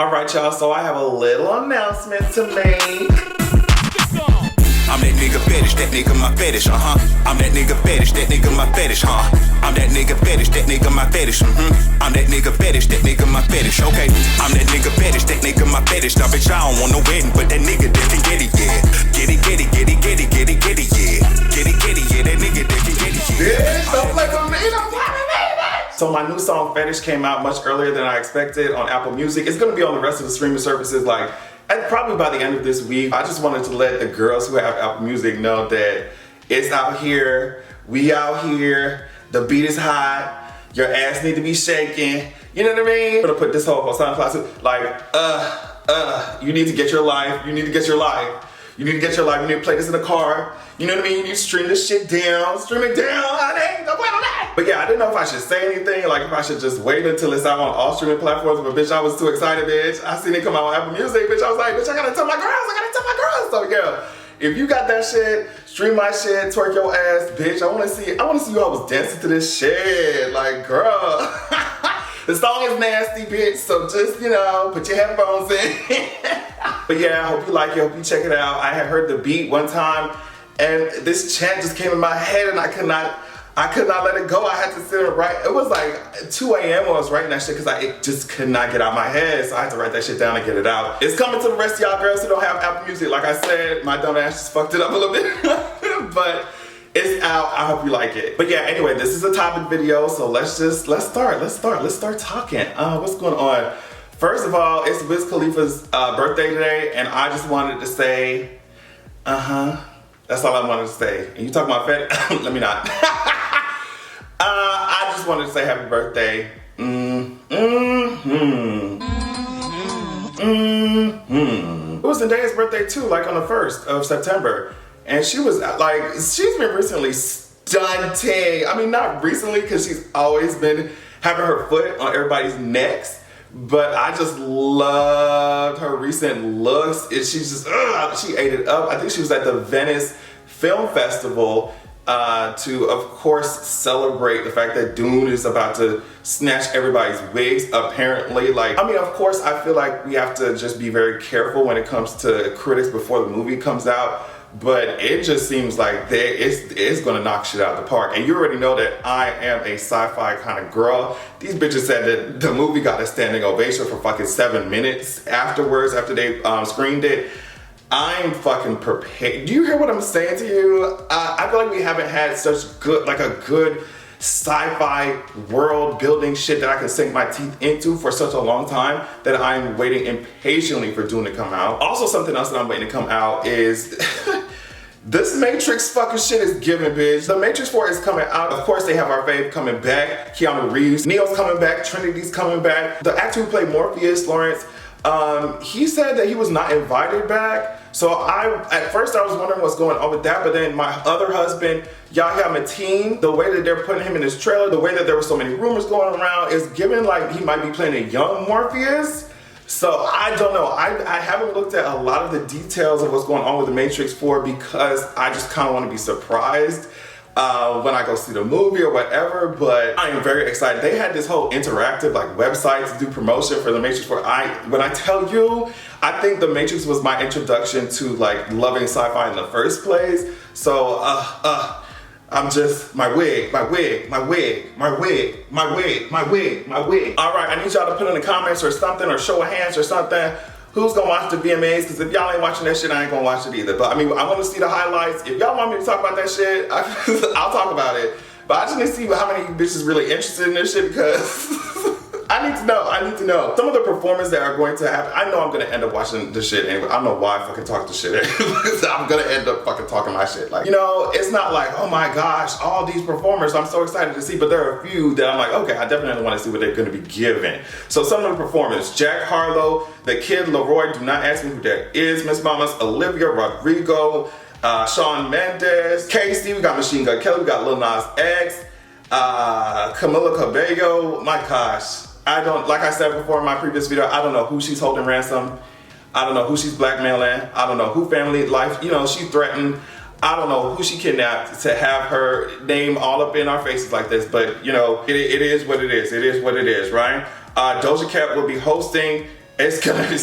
Alright y'all, so I have a little announcement to make. I'm that nigga fetish, that nigga my fetish, I'm that nigga fetish, that nigga my fetish, I'm that nigga fetish, that nigga my fetish, I'm that nigga fetish, that nigga my fetish, okay. I'm that nigga fetish, that nigga my fetish. Now bitch, I don't want no wedding, but that nigga that can get it, yeah. Get it, get it, get it, get it, get it, get it, yeah. Get it, get it, yeah, that nigga that can get it, yeah. Bitch, don't play with me, don't play with me. So my new song Fetish came out much earlier than I expected on Apple Music. It's gonna be on the rest of the streaming services and probably by the end of this week. I just wanted to let the girls who have Apple Music know that it's out here, we out here, the beat is hot, your ass need to be shaking, you know what I mean? I'm gonna put this whole on SoundCloud too, you need to get your life, you need to get your life. You need to get your life, you need to play this in the car. You know what I mean? You need to stream this shit down. Stream it down, honey. Don't play on that. But yeah, I didn't know if I should say anything, like if I should just wait until it's out on all streaming platforms. But bitch, I was too excited, bitch. I seen it come out on Apple Music, bitch. I was like, bitch, I gotta tell my girls, So yeah, if you got that shit, stream my shit, twerk your ass, bitch. I wanna see you always dancing to this shit. Like, girl. The song is nasty, bitch, so just, put your headphones in. But yeah, I hope you like it, hope you check it out. I had heard the beat one time, and this chant just came in my head, and I could not let it go. I had to sit and write. It was like 2 a.m. when I was writing that shit, because it just could not get out of my head, so I had to write that shit down and get it out. It's coming to the rest of y'all girls who don't have Apple Music. Like I said, my dumb ass just fucked it up a little bit, but it's out. I hope you like it. But yeah, anyway, this is a topic video, so let's start talking. What's going on? First of all, it's Wiz Khalifa's birthday today, and I just wanted to say, that's all I wanted to say. And you talking about fat? Let me not. I just wanted to say happy birthday. It was Zendaya's birthday too, like on the 1st of September. And she was she's been recently stunting. I mean, not recently, because she's always been having her foot on everybody's necks. But I just loved her recent looks. She ate it up. I think she was at the Venice Film Festival to, of course, celebrate the fact that Dune is about to snatch everybody's wigs, apparently. Of course, I feel like we have to just be very careful when it comes to critics before the movie comes out. But it just seems like it's gonna knock shit out of the park. And you already know that I am a sci-fi kind of girl. These bitches said that the movie got a standing ovation for fucking 7 minutes afterwards, after they screened it. I'm fucking prepared. Do you hear what I'm saying to you? I feel like we haven't had such good sci-fi world building shit that I can sink my teeth into for such a long time that I'm waiting impatiently for Dune to come out. Also, something else that I'm waiting to come out is this Matrix fucking shit is giving, bitch. The Matrix 4 is coming out. Of course, they have our fave coming back. Keanu Reeves. Neo's coming back. Trinity's coming back. The actor who played Morpheus, Lawrence, he said that he was not invited back. So at first I was wondering what's going on with that, but then my other husband, Yahya Mateen, the way that they're putting him in this trailer, the way that there were so many rumors going around, is giving like he might be playing a young Morpheus. So I don't know. I haven't looked at a lot of the details of what's going on with the Matrix 4 because I just kind of want to be surprised when I go see the movie or whatever, but I am very excited. They had this whole interactive website to do promotion for the Matrix 4. When I tell you, I think the Matrix was my introduction to loving sci-fi in the first place. So I'm just my wig. All right, I need y'all to put in the comments or something, or show of hands or something. Who's gonna watch the VMAs? Because if y'all ain't watching that shit, I ain't gonna watch it either. But I want to see the highlights. If y'all want me to talk about that shit, I'll talk about it. But I just need to see how many bitches really interested in this shit, because I need to know. Some of the performances that are going to happen, I know I'm gonna end up watching this shit anyway. I don't know why I fucking talk this shit anyway. I'm gonna end up fucking talking my shit. It's not like, oh my gosh, all these performers I'm so excited to see, but there are a few that I'm like, okay, I definitely want to see what they're gonna be given. So some of the performers: Jack Harlow, the Kid Leroy, do not ask me who that is, Miss Mamas, Olivia Rodrigo, Shawn Mendes, Casey, we got Machine Gun Kelly, we got Lil Nas X, Camila Cabello. My gosh, like I said before in my previous video, I don't know who she's holding ransom. I don't know who she's blackmailing. I don't know who family life, she threatened. I don't know who she kidnapped to have her name all up in our faces like this, but it is what it is. It is what it is, right? Doja Cat will be hosting, It's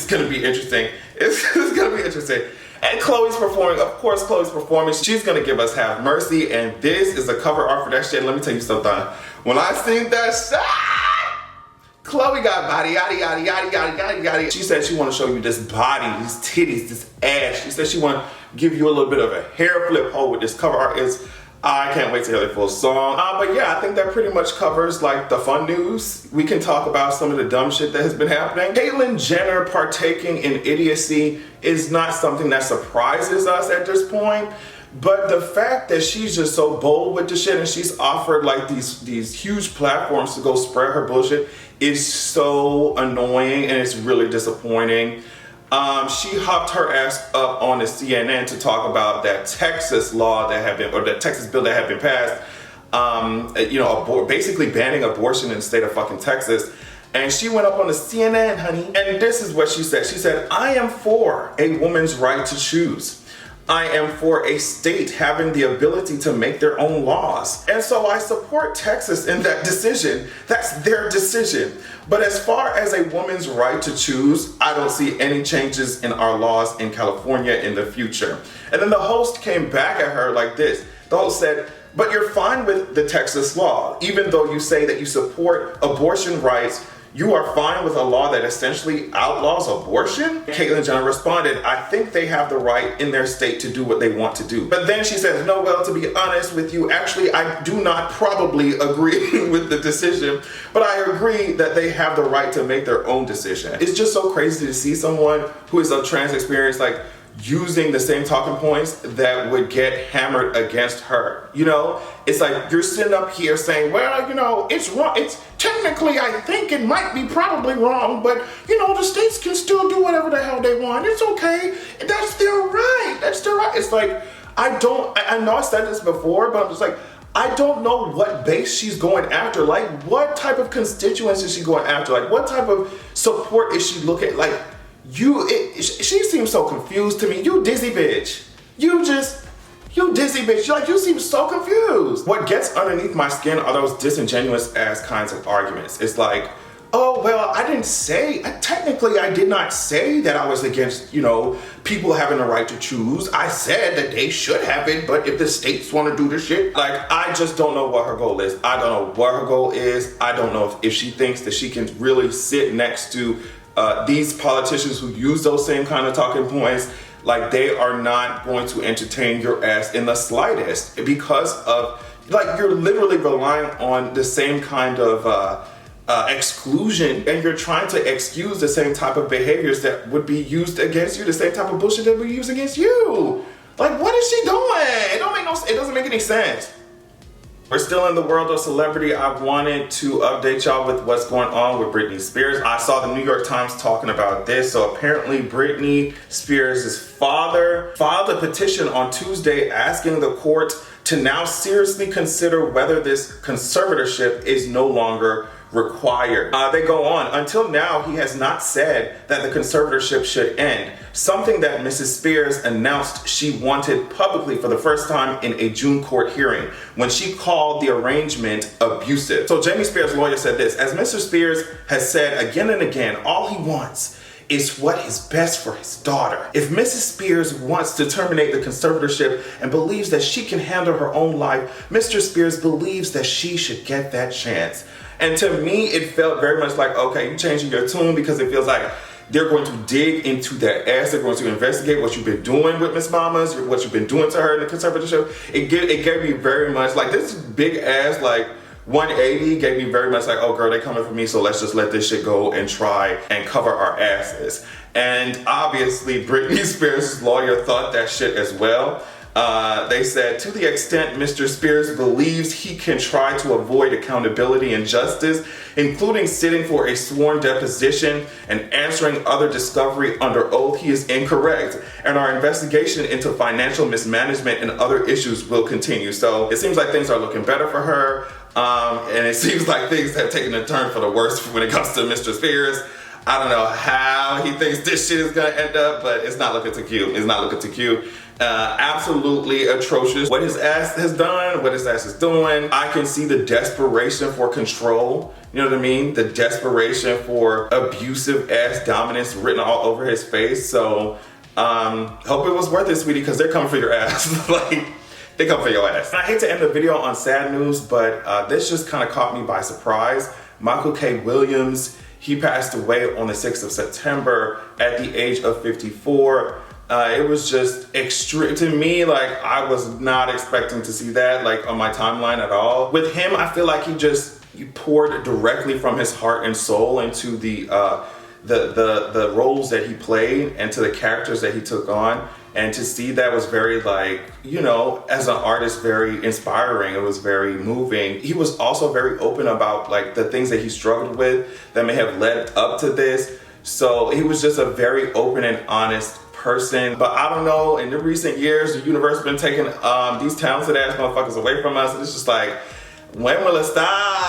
gonna be interesting. It's gonna be interesting. And Chloe's performing, of course, Chloe's performing. She's gonna give us Have Mercy, and this is a cover art for that shit. Let me tell you something. When I seen that shit, Chloe got body, yaddy, yaddy, yaddy, yaddy, yaddy, yaddy. She said she want to show you this body, these titties, this ass. She said she want to give you a little bit of a hair flip hole with this cover art. I can't wait to hear the full song. But yeah, I think that pretty much covers like the fun news. We can talk about some of the dumb shit that has been happening. Caitlyn Jenner partaking in idiocy is not something that surprises us at this point. But the fact that she's just so bold with the shit and she's offered like these huge platforms to go spread her bullshit is so annoying and it's really disappointing. She hopped her ass up on the CNN to talk about that Texas law that had been, or the Texas bill that had been passed, basically banning abortion in the state of fucking Texas. And she went up on the CNN, honey, and this is what she said. She said, I am for a woman's right to choose. I am for a state having the ability to make their own laws. And so I support Texas in that decision. That's their decision. But as far as a woman's right to choose, I don't see any changes in our laws in California in the future. And then the host came back at her like this. The host said, but you're fine with the Texas law, even though you say that you support abortion rights. You are fine with a law that essentially outlaws abortion? Caitlyn Jenner responded, I think they have the right in their state to do what they want to do. But then she says, no, well, to be honest with you, actually, I do not probably agree with the decision, but I agree that they have the right to make their own decision. It's just so crazy to see someone who is of trans experience, like, using the same talking points that would get hammered against her. You know, it's like you're sitting up here saying, well, you know, it's wrong. It's technically, I think it might be probably wrong, but you know, the states can still do whatever the hell they want. It's okay. That's their right. That's their right. It's like, I know I said this before, but I'm just like, I don't know what base she's going after. Like, what type of constituents is she going after? Like, what type of support is she looking like? She seems so confused to me. You dizzy bitch. You dizzy bitch. Like, you seem so confused. What gets underneath my skin are those disingenuous ass kinds of arguments. It's like, oh, well, technically I did not say that I was against, you know, people having the right to choose. I said that they should have it, but if the states want to do the shit, like, I just don't know what her goal is. I don't know what her goal is. I don't know if she thinks that she can really sit next to these politicians who use those same kind of talking points. Like, they are not going to entertain your ass in the slightest because of, like, you're literally relying on the same kind of exclusion, and you're trying to excuse the same type of behaviors that would be used against you, the same type of bullshit that would be used against you. Like, what is she doing? It doesn't make any sense. We're still in the world of celebrity. I wanted to update y'all with what's going on with Britney Spears. I saw the New York Times talking about this. So apparently Britney Spears' father filed a petition on Tuesday asking the court to now seriously consider whether this conservatorship is no longer required. They go on. Until now, he has not said that the conservatorship should end, something that Mrs. Spears announced she wanted publicly for the first time in a June court hearing when she called the arrangement abusive. So Jamie Spears' lawyer said this, as Mr. Spears has said again and again, all he wants is what is best for his daughter. If Mrs. Spears wants to terminate the conservatorship and believes that she can handle her own life, Mr. Spears believes that she should get that chance. And to me, it felt very much like, okay, you're changing your tune because it feels like they're going to dig into that ass. They're going to investigate what you've been doing with Miss Mamas, what you've been doing to her in the conservatorship. It gave me very much like this big ass, like 180 gave me very much like, oh girl, they coming for me, so let's just let this shit go and try and cover our asses. And obviously Britney Spears' lawyer thought that shit as well. They said, to the extent Mr. Spears believes he can try to avoid accountability and justice, including sitting for a sworn deposition and answering other discovery under oath, he is incorrect. And our investigation into financial mismanagement and other issues will continue. So it seems like things are looking better for her. And it seems like things have taken a turn for the worse when it comes to Mr. Spears. I don't know how he thinks this shit is gonna end up, but it's not looking too cute. It's not looking too cute. Absolutely atrocious. What his ass has done, what his ass is doing. I can see the desperation for control. You know what I mean? The desperation for abusive ass dominance written all over his face. So, hope it was worth it, sweetie, because they're coming for your ass. Like, they come for your ass. And I hate to end the video on sad news, but this just kind of caught me by surprise. Michael K. Williams, he passed away on the 6th of September at the age of 54. It was just extreme to me. Like, I was not expecting to see that like on my timeline at all. With him, I feel like he poured directly from his heart and soul into the roles that he played and to the characters that he took on. And to see that was very, like, you know, as an artist, very inspiring. It was very moving. He was also very open about like the things that he struggled with that may have led up to this. So he was just a very open and honest person. But I don't know, in the recent years, the universe has been taking these talented ass motherfuckers away from us. And it's just like, when will it stop?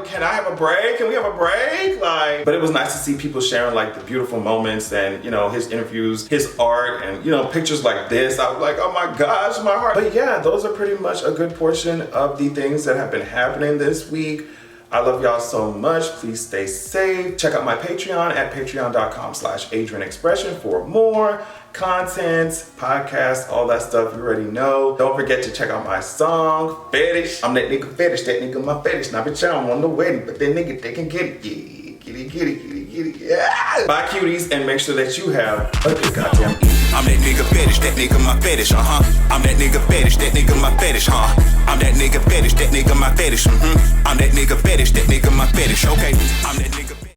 Can I have a break? Can we have a break? Like, but it was nice to see people sharing like the beautiful moments and, you know, his interviews, his art, and, you know, pictures like this. I was like, oh my gosh, my heart. But yeah, those are pretty much a good portion of the things that have been happening this week. I love y'all so much. Please stay safe. Check out my Patreon at patreon.com/AdrianExpression for more content, podcasts, all that stuff you already know. Don't forget to check out my song, Fetish. I'm that nigga fetish, that nigga my fetish. Now bitch, I'm on the wedding, but that nigga, they can get it. Yeah, get it. Yeah. Bye cuties, and make sure that you have a good goddamn evening. I'm that nigga fetish, that nigga my fetish, I'm that nigga fetish, that nigga my fetish, I'm that nigga fetish, that nigga my fetish, I'm that nigga fetish, that nigga my fetish, okay.